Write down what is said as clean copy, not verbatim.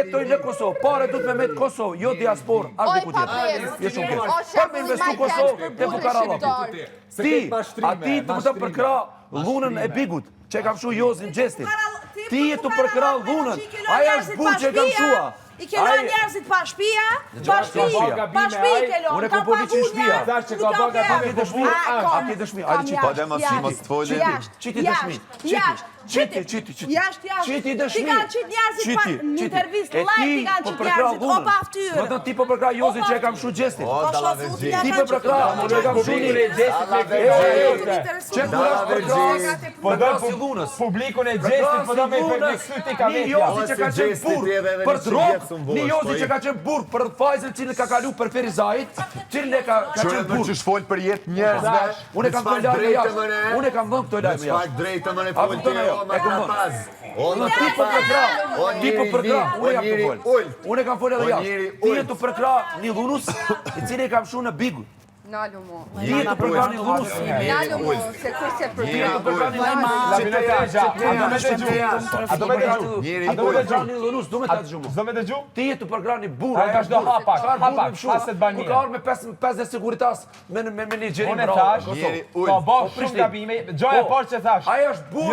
jetoj në Kosovë, pare du të me metë Kosovë, jo diaspor, ashtë diku tjetër. Je shumë keq. Për me investu Kosovë, te Fukarallop. A ti të të përkra dhunën e Bigut, që e kam shu Jozin Gjestin. Ti e të përkra dhunën, aja është burë që e kam shua. I ke lënë njerëzit pa shtëpia, pa shtëpi i ke lënë. Unë e kam po liqin shtëpia. A ke dëshmi? A ke dëshmi? Ajde qiti. Po dhe mos të folë. Qiti dëshmi. Qiti. Qiti dëshmi. Ti kanë qitë njerëzit pa në intervistë live, ti kanë qitë njerëzit, o pa ftyrë. Vëtë ti po përkra Jozin që e kam shu Gjestin. O, Dallavezhi. Ti po përkra, unë e kam shu një që kur është përkra si dhunës. Publikun e Gjestit po do me përkësy ti ka Një Jozi që ka qenë burë për drogë, një Jozi që ka qenë burë për fajzën cilën ka kalu për Ferizajt, cilën e ka qenë burë. Që shfolë për jetë njerëzve. Unë e kam të lajme jashtë. Unë e kam dhënë këto lajme jashtë. Spak drejtë më në folë Ti po përkra, unë jam të folë. Unë e kam folë edhe jashtë. Ti e të përkra një dhunus i cili e kam shu në Bigu. Nalu mu. Ti e të përkra një dhunus. Nalu mu, se kur se Ti e të përkra. përkra një dhunus. Do me të gjumë. Zdo me të gjumë? Ti e të përkra një burë. Ajo është do hapak, paset banjë. Kur ka orë me 50 siguritas me një gjerim Unë e bravo. thash, ka bo shumë gabime, gjoja parë që thash. Aja është burë.